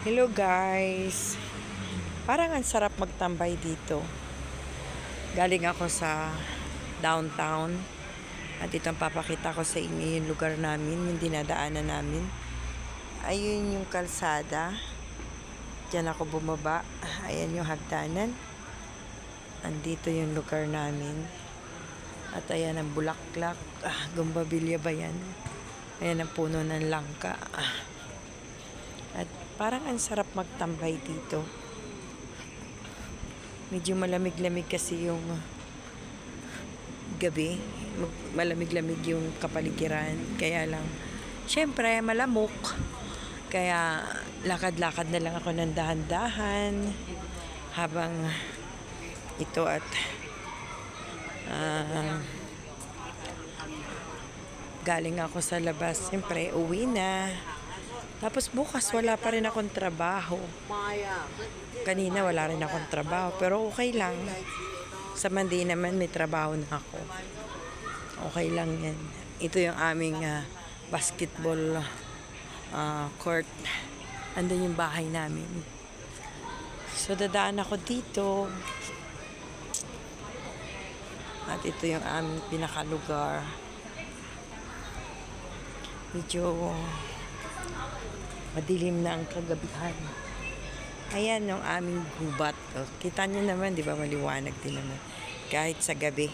Hello guys. Parang ang sarap magtambay dito. Galing ako sa downtown. At ito ang papakita ko sa inyo yung lugar namin, yung dinadaanan namin. Ayun yung kalsada. Diyan ako bumaba. Ayan yung hagdanan. Andito yung lugar namin. At ayan ang bulaklak. Gumbabilya ba yan? Ayan ang puno ng langka. At parang ang sarap magtambay dito. Medyo malamig-lamig kasi yung gabi. Malamig-lamig yung kapaligiran. Kaya lang, syempre, malamok. Kaya lakad-lakad na lang ako ng dahan-dahan habang ito at galing ako sa labas. Siyempre, uwi na. Tapos bukas wala pa rin akong trabaho. Kanina wala rin akong trabaho. Pero okay lang. Sa Monday naman may trabaho na ako. Okay lang yan. Ito yung aming basketball court. Andun yung bahay namin. So dadaan ako dito. At ito yung aming pinakalugar. Medyo madilim na ang kagabihan. Ayan yung aming gubat. O, kita nyo naman, di ba, maliwanag din naman. Kahit sa gabi,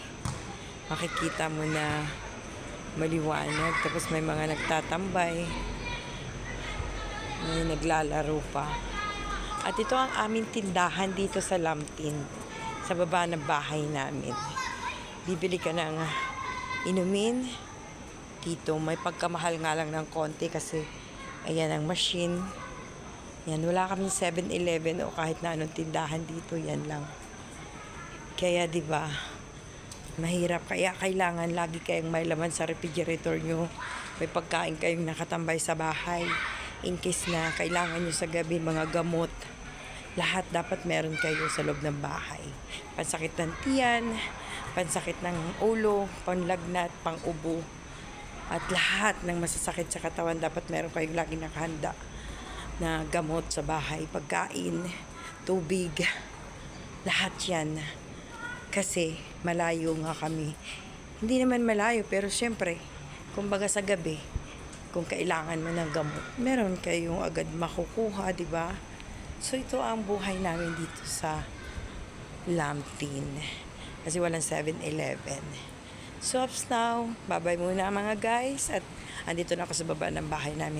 makikita mo na maliwanag. Tapos may mga nagtatambay. May naglalaro pa. At ito ang aming tindahan dito sa Lampin. Sa baba ng bahay namin. Bibili ka ng inumin. Dito, may pagkamahal nga lang ng konti kasi ayan ang machine. Yan, wala kaming 7-Eleven o kahit na anong tindahan dito, yan lang. Kaya 'di ba? Mahirap, kaya kailangan lagi kayong may laman sa refrigerator nyo. May pagkain kayong nakatambay sa bahay. In case na kailangan nyo sa gabi mga gamot. Lahat dapat meron kayo sa loob ng bahay. Pansakit ng tiyan, pansakit ng ulo, panlagnat, pang-ubo. At lahat ng masasakit sa katawan, dapat meron kayong laging nakahanda na gamot sa bahay, pagkain, tubig, lahat yan. Kasi malayo nga kami. Hindi naman malayo, pero syempre, kumbaga sa gabi, kung kailangan mo ng gamot, meron kayong agad makukuha, di ba? So ito ang buhay namin dito sa Lampin. Kasi walang 7-Eleven. So, ups now. Bye-bye muna mga guys. At andito na ako sa baba ng bahay namin.